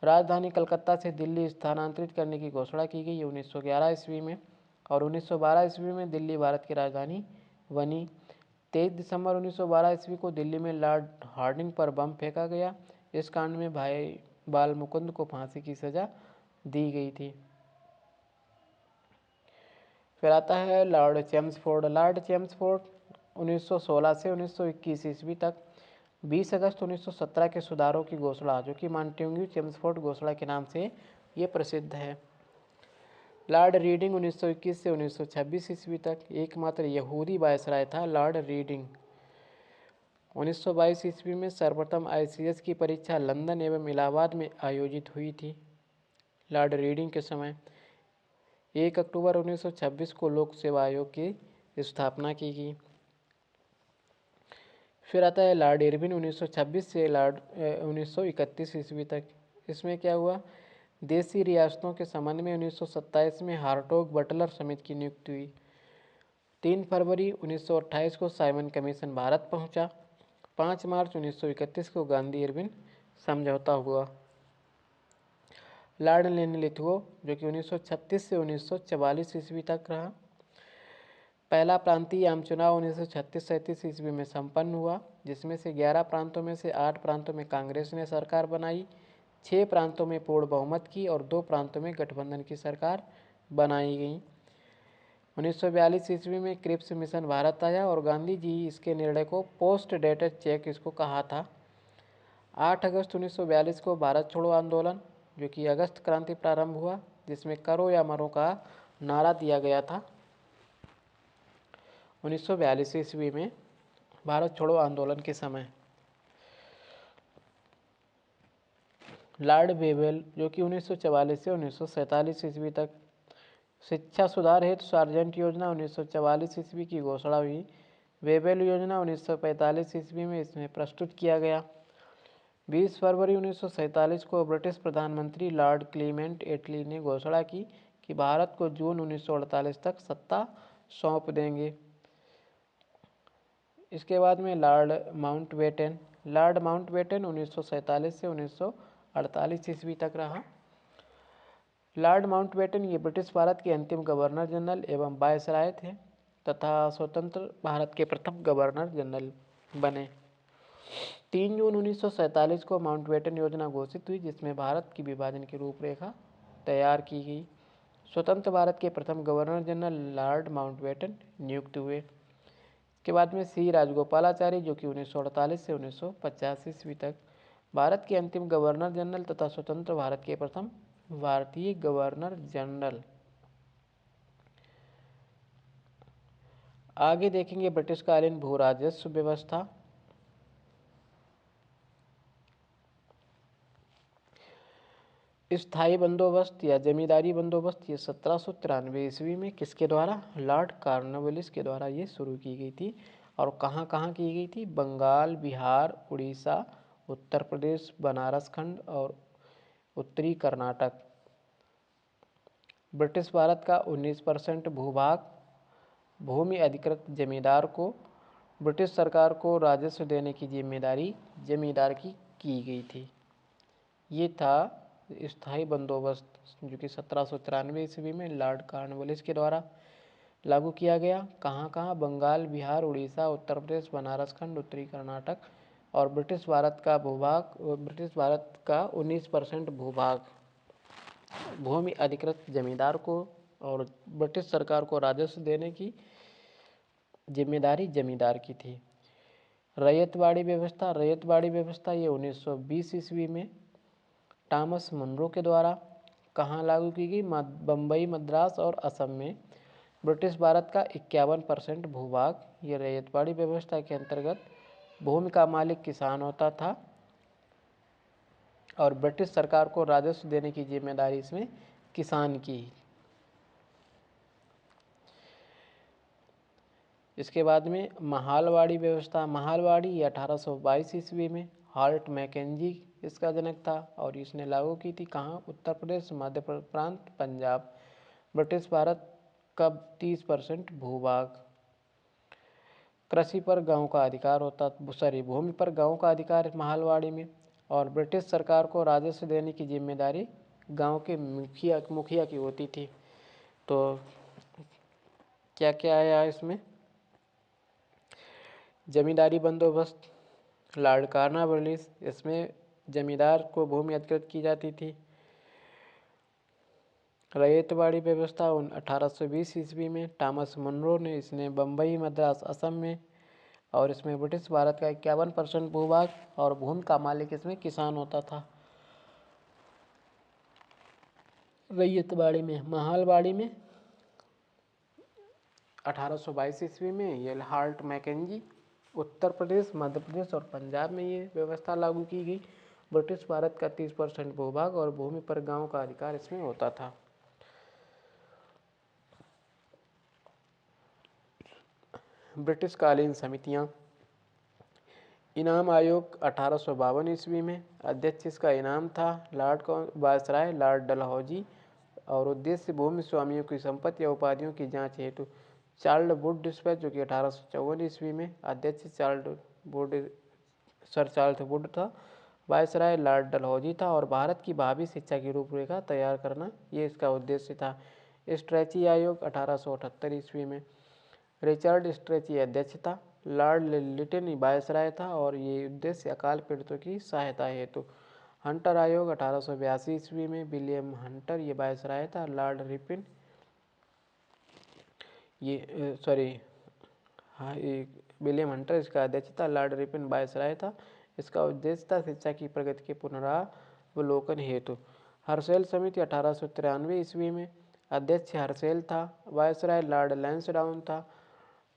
राजधानी कलकत्ता से दिल्ली स्थानांतरित करने की घोषणा की गई 1911 ईस्वी में। और 1912 ईस्वी में दिल्ली भारत की राजधानी बनी। 23 दिसंबर 1912 ईस्वी को दिल्ली में लॉर्ड हार्डिंग पर बम फेंका गया। इस कांड में भाई बाल मुकुंद को फांसी की सजा दी गई थी। फिर आता है लॉर्ड चेम्सफोर्ड। लॉर्ड चेम्सफोर्ड 1916 से 1921 ईस्वी तक। 20 अगस्त 1917 के सुधारों की घोषणा, जो कि मॉन्टेग्यू चेम्सफोर्ड घोषणा के नाम से ये प्रसिद्ध है। लॉर्ड रीडिंग 1921 से 1926 ईस्वी तक, एकमात्र यहूदी वायसराय था लॉर्ड रीडिंग। 1922 ईस्वी में सर्वप्रथम ICS की परीक्षा लंदन एवं इलाहाबाद में आयोजित हुई थी लॉर्ड रीडिंग के समय। 1 अक्टूबर 1926 को लोक सेवा आयोग की स्थापना की गई। फिर आता है लॉर्ड इरविन 1926 से 1931 ईस्वी तक। इसमें क्या हुआ, देशी रियासतों के संबंध में 1927 में हार्टोग बटलर समिति की नियुक्ति हुई। 3 फरवरी 1928 को साइमन कमीशन भारत पहुंचा। 5 मार्च 1931 को गांधी इरविन समझौता हुआ। लॉर्ड लिनलिथगो, जो कि 1936 से 1944 ईस्वी तक रहा। पहला प्रांतीय आम चुनाव 1936-37 ईस्वी में संपन्न हुआ, जिसमें से 11 प्रांतों में से 8 प्रांतों में कांग्रेस ने सरकार बनाई, 6 प्रांतों में पूर्ण बहुमत की और 2 प्रांतों में गठबंधन की सरकार बनाई गई। 1942 ईस्वी में क्रिप्स मिशन भारत आया और गांधी जी इसके निर्णय को पोस्ट डेटेड चेक इसको कहा था। 8 अगस्त 1942 को भारत छोड़ो आंदोलन, जो कि अगस्त क्रांति प्रारंभ हुआ, जिसमें करो या मरो का नारा दिया गया था। 1942 ईस्वी में भारत छोड़ो आंदोलन के समय लॉर्ड वेवेल, जो कि 1944 से 1947 ईस्वी तक, शिक्षा सुधार हेतु सार्जेंट योजना 1944 ईस्वी की घोषणा हुई। वेवेल योजना 1945 ईस्वी में इसमें प्रस्तुत किया गया। 20 फरवरी 1947 को ब्रिटिश प्रधानमंत्री लॉर्ड क्लीमेंट एटली ने घोषणा की कि भारत को जून 1948 तक सत्ता सौंप देंगे। इसके बाद में लॉर्ड माउंटबेटन। लॉर्ड माउंटबेटन 1947 से 1948 ईस्वी तक रहा। लॉर्ड माउंटबेटन ये ब्रिटिश भारत के अंतिम गवर्नर जनरल एवं वायसराय थे तथा स्वतंत्र भारत के प्रथम गवर्नर जनरल बने। 3 जून 1947 को माउंटबेटन योजना घोषित हुई, जिसमें भारत की विभाजन की रूपरेखा तैयार की गई। स्वतंत्र भारत के प्रथम गवर्नर जनरल लॉर्ड माउंटबेटन नियुक्त हुए। के बाद में सी राजगोपालाचारी, जो कि 1948 से 1950 ईस्वी तक भारत के अंतिम गवर्नर जनरल तथा स्वतंत्र भारत के प्रथम भारतीय गवर्नर जनरल। आगे देखेंगे ब्रिटिशकालीन भू राजस्व व्यवस्था। स्थायी बंदोबस्त या जमींदारी बंदोबस्त ये 1793 ईस्वी में किसके द्वारा, लॉर्ड कॉर्नवालिस के द्वारा ये शुरू की गई थी। और कहाँ कहाँ की गई थी, बंगाल, बिहार, उड़ीसा, उत्तर प्रदेश, बनारस खंड और उत्तरी कर्नाटक। ब्रिटिश भारत का 19% भूभाग भूमि अधिकृत जमींदार को ब्रिटिश सरकार को राजस्व देने की जिम्मेदारी जमींदार की गई थी। ये था स्थायी बंदोबस्त जो कि 1793 ईस्वी में लॉर्ड कॉर्नवालिस के द्वारा लागू किया गया। कहाँ कहाँ, बंगाल, बिहार, उड़ीसा, उत्तर प्रदेश, बनारस खंड, उत्तरी कर्नाटक। और ब्रिटिश भारत का 19% भूभाग भूमि अधिकृत जमींदार को और ब्रिटिश सरकार को राजस्व देने की जिम्मेदारी जमींदार की थी। रैयतवाड़ी व्यवस्था ये 1920 ईस्वी में टॉमस मुनरो के द्वारा कहाँ लागू की गई, बम्बई, मद्रास और असम में। ब्रिटिश भारत का 51% भूभाग ये रैयतवाड़ी व्यवस्था के अंतर्गत भूमि का मालिक किसान होता था और ब्रिटिश सरकार को राजस्व देने की जिम्मेदारी इसमें किसान की। इसके बाद में महालवाड़ी व्यवस्था, ये 1822 ईस्वी में हार्ट मैकेंजी इसका जनक था और इसने लागू की थी कहाँ, उत्तर प्रदेश, मध्य प्रांत, पंजाब। ब्रिटिश भारत का 30% भूभाग। कृषि पर गांव का अधिकार होता, भूमि पर गांव का अधिकार महालवाड़ी में। और ब्रिटिश सरकार को राजस्व देने की जिम्मेदारी गांव के मुखिया की होती थी। तो क्या क्या आया इसमें, जमींदारी बंदोबस्त, लॉर्ड कॉर्नवालिस, इसमें जमींदार को भूमि अधिकृत की जाती थी। रैयतवाड़ी व्यवस्था 1820 ईस्वी में टॉमस मुनरो ने इसने बम्बई, मद्रास, असम में। और इसमें ब्रिटिश भारत का 51% भूभाग और भूमि का मालिक इसमें किसान होता था। रैयतवाड़ी में, महालवाड़ी में 1822 ईस्वी में ये हार्ट मैकेंजी, उत्तर प्रदेश, मध्य प्रदेश और पंजाब में ये व्यवस्था लागू की गई। ब्रिटिश भारत का 30% भूभाग और भूमि पर गांव का अधिकार इसमें होता था। ब्रिटिश कालीन समितियां, इनाम आयोग 1852 ईस्वी में, अध्यक्ष इसका इनाम था लॉर्ड वायसराय लॉर्ड डलहौजी और उद्देश्य भूमि स्वामियों की संपत्ति या उपाधियों की जांच हेतु। चार्ल्स वुड डिस्पैच जो कि 1854 ईस्वी में, अध्यक्ष सर चार्ल्स वुड था, वायसराय लॉर्ड डलहौजी था और भारत की भावी शिक्षा की रूपरेखा तैयार करना ये इसका उद्देश्य था। स्ट्रेची आयोग 1878 ईस्वी में, रिचर्ड स्ट्रेची अध्यक्ष था, लॉर्ड लिटिन वायसराय था और ये उद्देश्य अकाल पीड़ितों की सहायता हेतु। हंटर आयोग 1882 ईस्वी में, विलियम हंटर ये वायसराय था, लॉर्ड रिपिन विलियम हंटर इसका अध्यक्ष था, लॉर्ड रिपिन वायसराय था। इसका उद्देश्य था शिक्षा की प्रगति के पुनरावलोकन हेतु। हर्षेल समिति 1893 ईस्वी में, अध्यक्ष हर्षेल था, वायसराय लॉर्ड लैंसडाउन था।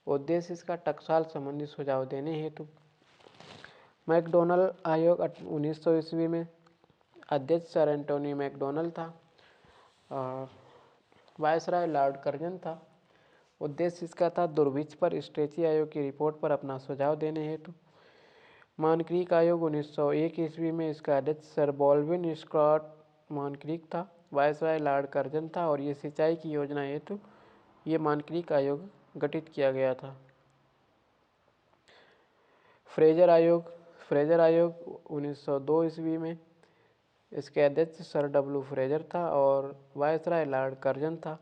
उद्देश्य इसका टकसाल संबंधी सुझाव देने हेतु। मैकडोनल आयोग 1900 ईस्वी में, अध्यक्ष सर एंटोनी मैकडोनल था और वायसराय लॉर्ड कर्जन था। उद्देश्य इसका था दुर्भिक्ष पर स्ट्रेची आयोग की रिपोर्ट पर अपना सुझाव देने हेतु। मॉनक्रीक आयोग 1901 ईस्वी में, इसका अध्यक्ष सर बॉल्विन स्कॉट मॉनक्रीक था, वायसराय लॉर्ड कर्जन था और ये सिंचाई की योजना हेतु ये मॉनक्रीक आयोग गठित किया गया था। फ्रेजर आयोग 1902 ईस्वी में, इसके अध्यक्ष सर डब्ल्यू फ्रेजर था और वायसराय लॉर्ड कर्जन था।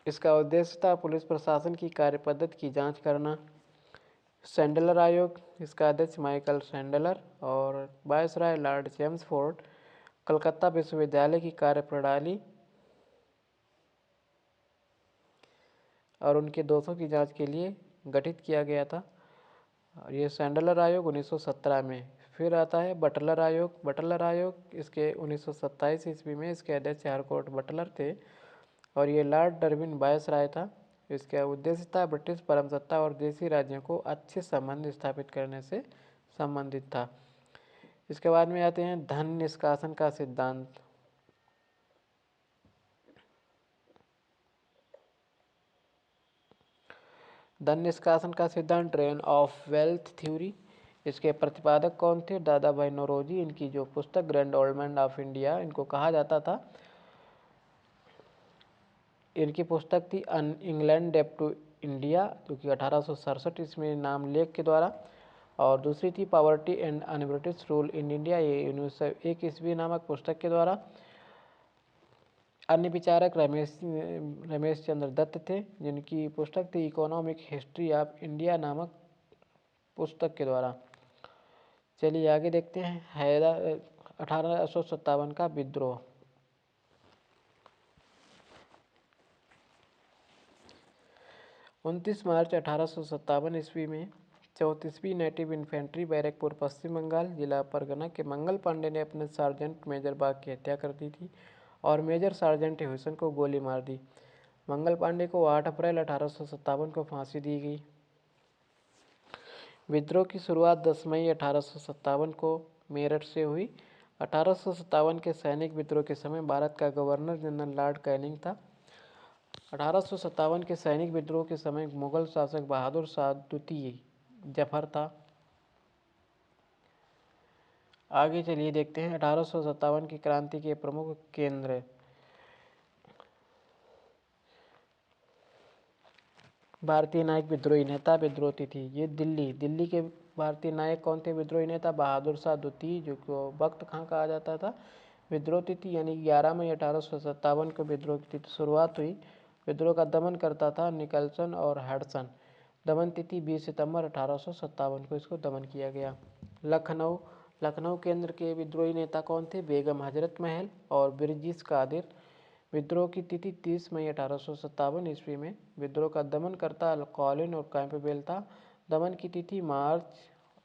इसका उद्देश्य था पुलिस प्रशासन की कार्यपद्धति की जांच करना। सैंडलर आयोग, इसका अध्यक्ष माइकल सैंडलर और वायसराय लॉर्ड चेम्सफोर्ड, कलकत्ता विश्वविद्यालय की कार्यप्रणाली और उनके दोषों की जांच के लिए गठित किया गया था। और ये सैंडलर आयोग 1917 में। फिर आता है बटलर आयोग इसके 1927 ईस्वी में, इसके अध्यक्ष हारकोर्ट बटलर थे और ये लॉर्ड डर्बिन वायसराय था। इसका उद्देश्य था ब्रिटिश परमसत्ता और देशी राज्यों को अच्छे संबंध स्थापित करने से संबंधित था। इसके बाद में आते हैं धन निष्कासन का सिद्धांत। धन निष्कासन का सिद्धांत, ड्रेन ऑफ वेल्थ थ्योरी। इसके प्रतिपादक कौन थे? दादा भाई नौरोजी। इनकी जो पुस्तक grand old man of India इनको कहा जाता था। इनकी पुस्तक थी अन इंग्लैंड डेप टू इंडिया, जो कि 1867 ईस्वी नाम लेख के द्वारा। और दूसरी थी poverty and un-British rule in India, ये 1901 ईस्वी नामक पुस्तक के द्वारा। अन्य विचारक रमेश चंद्र दत्त थे, जिनकी पुस्तक थी इकोनॉमिक हिस्ट्री ऑफ इंडिया नामक पुस्तक के द्वारा। चलिए आगे देखते हैं 1857 का विद्रोह। 29 मार्च 1857 ईस्वी में 34वीं नेटिव इन्फेंट्री बैरकपुर पश्चिम बंगाल जिला परगना के मंगल पांडे ने अपने सार्जेंट मेजर बाग की हत्या कर दी थी और मेजर सार्जेंट ह्यूसन को गोली मार दी। मंगल पांडे को 8 अप्रैल 1857 को फांसी दी गई। विद्रोह की शुरुआत 10 मई 1857 को मेरठ से हुई। 1857 के सैनिक विद्रोह के समय भारत का गवर्नर जनरल लॉर्ड कैनिंग था। 1857 के सैनिक विद्रोह के समय मुगल शासक बहादुर शाह द्वितीय जफर था। आगे चलिए देखते हैं 1857 की क्रांति के प्रमुख केंद्र। भारतीय नायक विद्रोही नेता विद्रोह तिथि, ये दिल्ली के भारतीय नायक कौन थे? विद्रोही नेता बहादुर शाह द्वितीय, जो को वक्त खां कहा जाता था। विद्रोह तिथि यानी 11 मई 1857 को विद्रोह की तिथि शुरुआत हुई। विद्रोह का दमन करता था निकलसन और हडसन। दमन तिथि 20 सितंबर 1857 को इसको दमन किया गया। लखनऊ केंद्र के विद्रोही नेता कौन थे? बेगम हजरत महल और बिरजिस कादिर। विद्रोह की तिथि 30 मई 1857 ईस्वी में। विद्रोह का दमन करता कॉलिन और कैंपबेल था। दमन की तिथि मार्च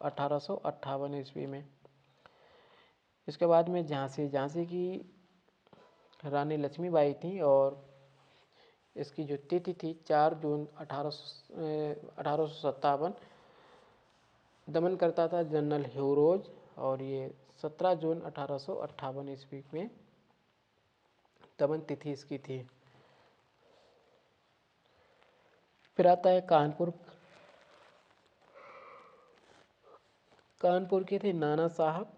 1858 ईस्वी में। इसके बाद में झांसी की रानी लक्ष्मीबाई थी और इसकी जो तिथि थी 4 जून 1857। दमन करता था जनरल ह्यूरोज और ये 17 जून 1858 ईस्वी में दमन तिथि इसकी थी। फिर आता है कानपुर के थे नाना साहब।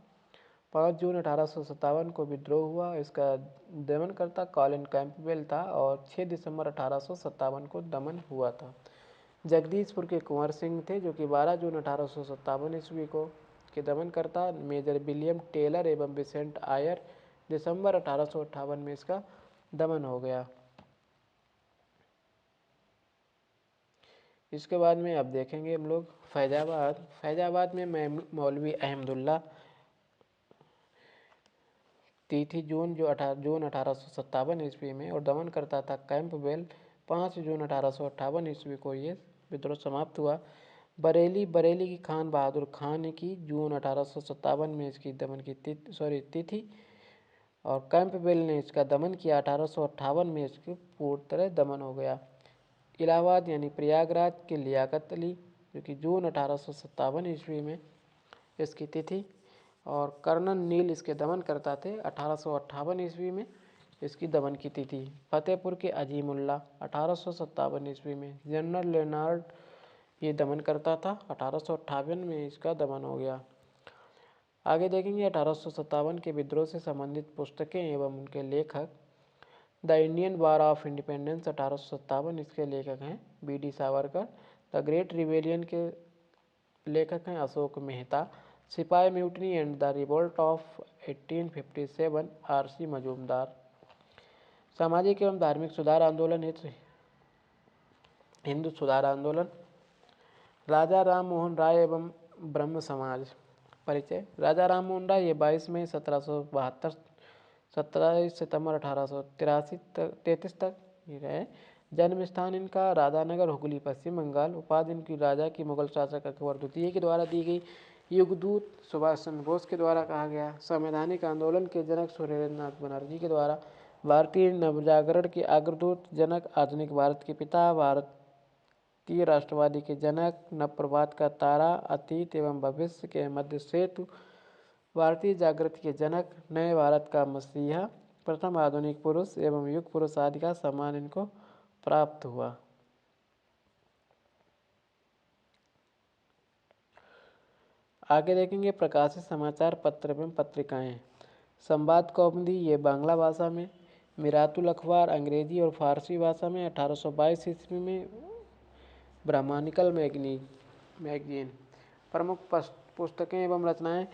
5 जून 1857 को विद्रोह हुआ। इसका दमन करता कॉलिन कैंपबेल था और 6 दिसंबर 1857 को दमन हुआ था। जगदीशपुर के कुंवर सिंह थे, जो कि 12 जून 1857 ईस्वी को के दमन करता मेजर विलियम टेलर एवं विसेंट आयर। दिसंबर 1858 में इसका दमन हो गया। इसके बाद में अब देखेंगे हम लोग फैजाबाद में मौलवी अहमदुल्ला तिथि जून 1857 ईस्वी में और दमन करता था कैंपबेल। 5 जून 1858 ईस्वी को ये विद्रोह समाप्त हुआ। बरेली की खान बहादुर खान की जून 1857 में इसकी दमन की तिथि और कैंपबेल ने इसका दमन किया। 1858 में इसकी पूर्ण तरह दमन हो गया। इलाहाबाद यानी प्रयागराज के लियाकत अली, जो कि जून 1857 ईस्वी में इसकी तिथि और कर्नल नील इसके दमन करता थे। 1858 ईस्वी में इसकी दमन की तिथि। फतेहपुर के अजीमुल्ला 1857 ईस्वी में। जनरल लेनार्ड ये दमन करता था। 1858 में इसका दमन हो गया। आगे देखेंगे 1857 के विद्रोह से संबंधित पुस्तकें एवं उनके लेखक। The Indian war of independence 1857, इसके लेखक हैं BD. Savarkar. The great rebellion के लेखक हैं अशोक मेहता। सिपाही mutiny and the revolt of 1857 RC. Majumdar. सामाजिक एवं धार्मिक सुधार आंदोलन हिंदू सुधार आंदोलन। राजा राम मोहन राय एवं ब्रह्म समाज। परिचय। राजा राम मोहन राय ये 22 मई 1772 27 सितंबर 1833 तक ये रहे। जन्म स्थान इनका राधानगर हुगली पश्चिम बंगाल। उपाधि इनकी राजा की मुगल शासक अकबर द्वितीय के द्वारा दी गई। युगदूत सुभाष चंद्र बोस के द्वारा कहा गया। संवैधानिक आंदोलन के जनक सुरेंद्रनाथ बनर्जी के द्वारा। भारतीय नवजागरण के अग्रदूत जनक, आधुनिक भारत के पिता, भारतीय राष्ट्रवादी के जनक, नवप्रभात का तारा, अतीत एवं भविष्य के मध्य सेतु, भारतीय जागृति के जनक, नए भारत का मसीहा, प्रथम आधुनिक पुरुष एवं युग पुरुष आदि का सम्मान इनको प्राप्त हुआ। आगे देखेंगे प्रकाशित समाचार पत्र एवं पत्रिकाएं। संवाद कौमुदी ये बांग्ला भाषा में, मिरातुल अखबार अंग्रेजी और फारसी भाषा में 1822 ईस्वी में, ब्राह्मणिकल मैगजीन। प्रमुख पुस्तकें एवं रचनाएं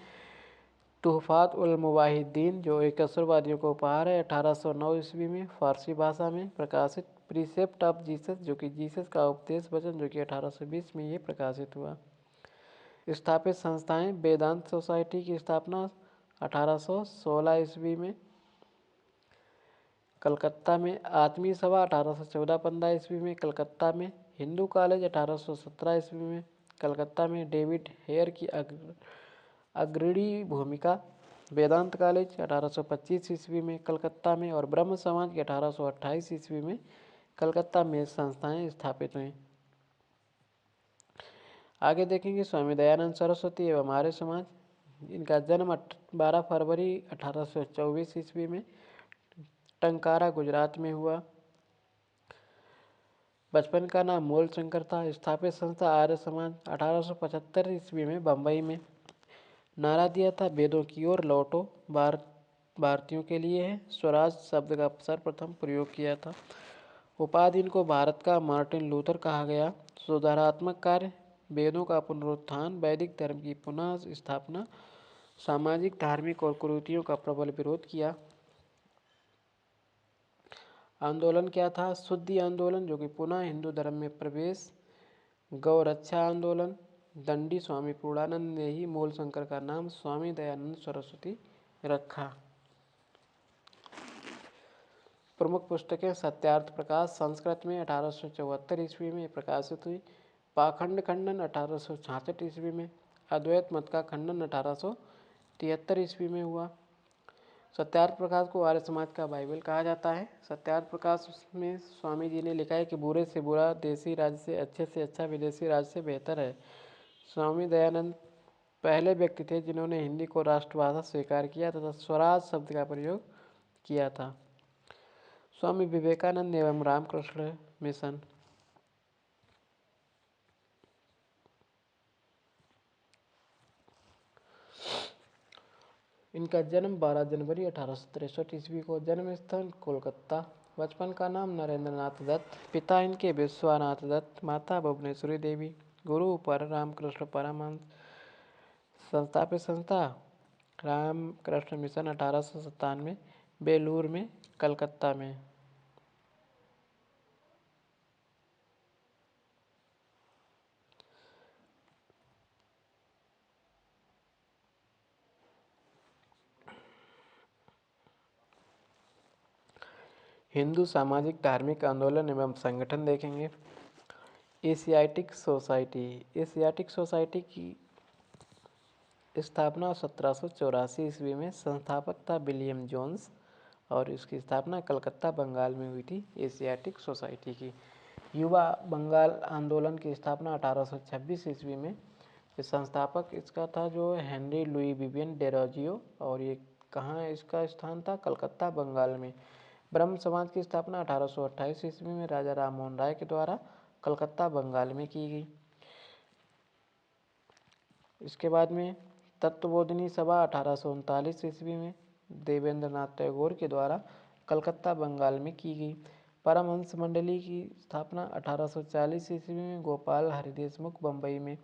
तुहफात उल मुवाहिदीन जो एक असरवादियों को उपहार है 1809 ईस्वी में फारसी भाषा में प्रकाशित। प्रीसेप्ट ऑफ जीसस जो कि जीसस का उपदेश वचन जो कि 1820 में ये प्रकाशित हुआ। स्थापित संस्थाएं वेदांत सोसाइटी की स्थापना 1816 ईस्वी में कलकत्ता में, आत्मीय सभा 1814-15 ईस्वी में कलकत्ता में, हिंदू कॉलेज 1817 ईस्वी में कलकत्ता में, डेविड हेयर की अग्रणी भूमिका, वेदांत कॉलेज 1825 ईस्वी में कलकत्ता में और ब्रह्म समाज के 1828 ईस्वी में कलकत्ता में संस्थाएं स्थापित हुई। आगे देखेंगे स्वामी दयानंद सरस्वती एवं आर्य समाज। इनका जन्म 12 फरवरी 1824 ईस्वी में टंकारा गुजरात में हुआ। बचपन का नाम मूल शंकर था। स्थापित संस्था आर्य समाज 1875 ईस्वी में बम्बई में। नारा दिया था वेदों की ओर लौटो, भारतीयों के लिए है। स्वराज शब्द का सर्वप्रथम प्रयोग किया था। उपाधि इनको भारत का मार्टिन लूथर कहा गया। सुधारात्मक कार्य, वेदों का पुनरुत्थान, वैदिक धर्म की पुनः स्थापना, सामाजिक धार्मिक और कुरीतियों का प्रबल विरोध किया। आंदोलन क्या था? शुद्धि आंदोलन जो कि पुनः हिंदू धर्म में प्रवेश, गौ रक्षा आंदोलन, दंडी स्वामी पूर्णानंद ने ही मूल शंकर का नाम स्वामी दयानंद सरस्वती रखा। प्रमुख पुस्तकें सत्यार्थ प्रकाश संस्कृत में 1874 ईस्वी में प्रकाशित हुई। पाखंड खंडन 1866 ईस्वी में, अद्वैत मत का खंडन 1873 ईस्वी में हुआ। सत्यार्थ प्रकाश को आर्य समाज का बाइबल कहा जाता है। सत्यार्थ प्रकाश में स्वामी जी ने लिखा है कि बुरे से बुरा देसी राज्य से अच्छा विदेशी राज्य से बेहतर है। स्वामी दयानंद पहले व्यक्ति थे जिन्होंने हिंदी को राष्ट्रभाषा स्वीकार किया तथा स्वराज शब्द का प्रयोग किया था। स्वामी विवेकानंद एवं रामकृष्ण मिशन। इनका जन्म 12 जनवरी 1863 ईस्वी को, जन्म स्थान कोलकाता। बचपन का नाम नरेंद्र नाथ दत्त, पिता इनके विश्वनाथ दत्त, माता भुवनेश्वरी देवी। गुरु पर रामकृष्ण परमहंस। संस्थापित संस्था रामकृष्ण मिशन 1897 बेलूर में, कलकत्ता में। हिंदू सामाजिक धार्मिक आंदोलन एवं संगठन देखेंगे। Asiatic society. एशियाटिक सोसाइटी की स्थापना 1784 ईस्वी में, संस्थापक था विलियम जोन्स और इसकी स्थापना कलकत्ता बंगाल में हुई थी। एशियाटिक सोसाइटी की युवा बंगाल आंदोलन की स्थापना 1826 ईस्वी में। इस संस्थापक इसका था जो हेनरी लुई विवियन डेरोजियो और ये कहाँ इसका स्थान था? कलकत्ता बंगाल में। ब्रह्म समाज की स्थापना 1828 ईस्वी में राजा राम मोहन राय के द्वारा कलकत्ता बंगाल में की गई। इसके बाद में तत्वबोधिनी सभा 1839 ईस्वी में देवेंद्र नाथ टैगोर के द्वारा कलकत्ता बंगाल में की गई। परमहंस मंडली की स्थापना 1840 ईस्वी में गोपाल हरि देशमुख बम्बई में।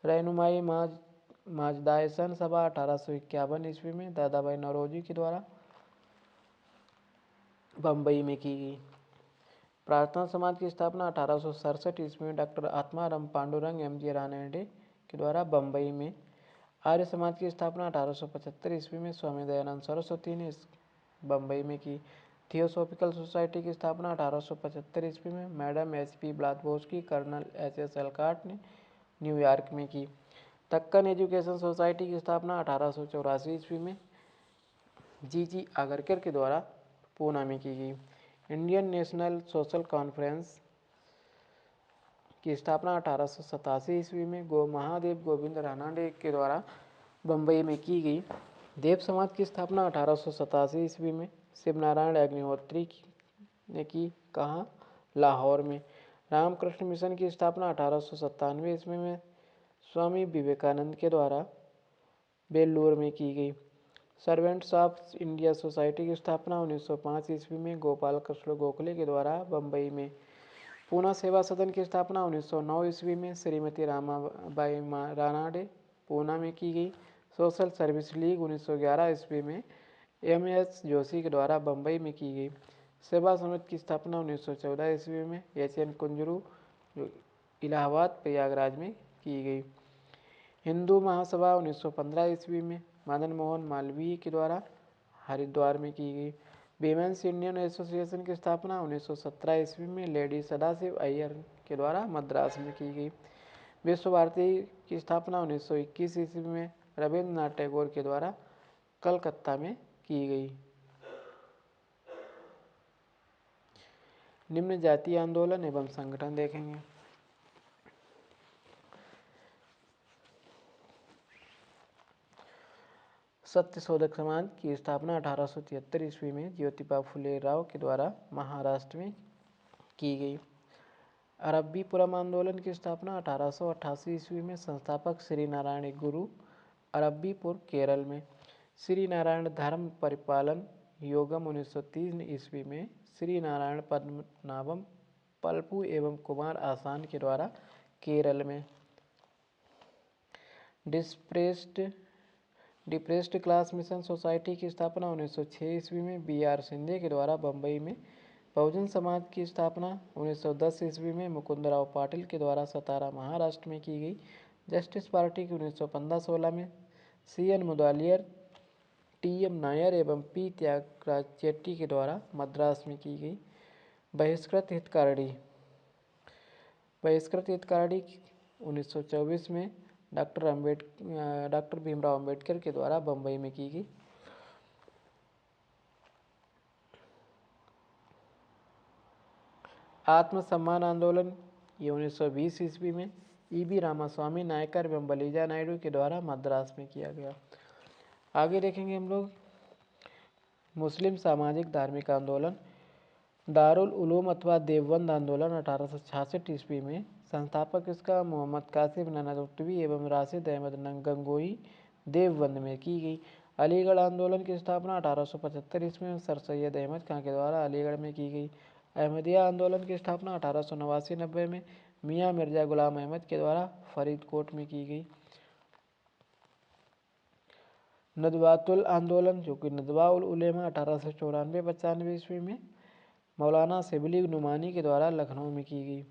रहनुमाई माजदायसन सभा 1851 ईस्वी में दादा भाई नौरोजी के द्वारा बम्बई में की गई। प्रार्थना समाज की स्थापना 1867 ईस्वी में डॉक्टर आत्माराम पांडुरंग एमजी रानडे के द्वारा बम्बई में। आर्य समाज की स्थापना 1875 ईस्वी में स्वामी दयानंद सरस्वती ने बम्बई में की। थियोसॉफिकल सोसाइटी की स्थापना 1875 ईस्वी में madam HP. Blavatsky, colonel HS. Olcott ने न्यूयॉर्क में की। दक्कन एजुकेशन सोसाइटी की स्थापना 1884 ईस्वी में जी.जी. आगरकर के द्वारा पूना में की गई। इंडियन नेशनल सोशल कॉन्फ्रेंस की स्थापना 1887 ईस्वी में महादेव गोविंद रानाडे के द्वारा बम्बई में की गई। देव समाज की स्थापना 1887 ईस्वी में शिवनारायण अग्निहोत्री ने की, कहाँ? लाहौर में। रामकृष्ण मिशन की स्थापना 1897 ईस्वी में स्वामी विवेकानंद के द्वारा बेल्लूर में की गई। सर्वेंट्स ऑफ इंडिया सोसाइटी की स्थापना 1905 ईस्वी में गोपाल कृष्ण गोखले के द्वारा बम्बई में। पूना सेवा सदन की स्थापना 1909 ईस्वी में श्रीमती रामाबाई रानाडे पूना में की गई। सोशल सर्विस लीग 1911 ईस्वी में एम.एस. जोशी के द्वारा बम्बई में की गई। सेवा समिति की स्थापना 1914 ईस्वी में एच.एन. कुंजरू इलाहाबाद प्रयागराज में की गई। हिंदू महासभा 1915 ईस्वी में मदन मोहन मालवीय के द्वारा हरिद्वार में की गई। वीमेंस इंडियन एसोसिएशन की स्थापना 1917 ईस्वी में लेडी सदाशिव अय्यर के द्वारा मद्रास में की गई। विश्व भारती की स्थापना 1921 ईस्वी में रविंद्रनाथ टैगोर के द्वारा कलकत्ता में की गई। निम्न जातीय आंदोलन एवं संगठन देखेंगे। सत्यशोधक समाज की स्थापना 1873 ईस्वी में ज्योतिबा फुले राव के द्वारा महाराष्ट्र में की गई। अरब्बीपुरम आंदोलन की स्थापना 1888 ईस्वी में संस्थापक श्री नारायण गुरु अरब्बीपुर केरल में। श्री नारायण धर्म परिपालन योगम 1930 ईस्वी में श्री नारायण पद्मनाभम पल्पू एवं कुमार आसान के द्वारा केरल में। डिप्रेस्ड क्लास मिशन सोसाइटी की स्थापना 1906 ईस्वी में बी.आर. सिंधे के द्वारा बम्बई में। बहुजन समाज की स्थापना 1910 ईस्वी में मुकुंदराव पाटिल के द्वारा सतारा महाराष्ट्र में की गई। जस्टिस पार्टी की 1915-16 में सी.एन. मुदालियर, टी.एम. नायर एवं पी. त्यागराज चेट्टी के द्वारा मद्रास में की गई। बहिष्कृत हितकारिणी 1924 में डॉक्टर भीमराव अंबेडकर के द्वारा बम्बई में की गई। आत्मसम्मान आंदोलन ये 1920 ईस्वी में ई.बी. रामास्वामी नायकर एवं बलीजा नायडू के द्वारा मद्रास में किया गया। आगे देखेंगे हम लोग मुस्लिम सामाजिक धार्मिक आंदोलन। दारुल उलूम अथवा देवबंद आंदोलन 1866 ईस्वी में संस्थापक इसका मोहम्मद कासिम नानकवी एवं राशिद अहमद गंगोई देवबंद में की गई। अलीगढ़ आंदोलन की स्थापना 1875 ईस्वी में सर सैयद अहमद खां के द्वारा अलीगढ़ में की गई। अहमदिया आंदोलन की स्थापना 1889-90 में मियाँ मिर्जा गुलाम अहमद के द्वारा फरीदकोट में की गई। नदवातुल आंदोलन जो कि नदवा उल उलेमा 1894-95 ईस्वी में मौलाना शिबली नुमानी के द्वारा लखनऊ में की गई।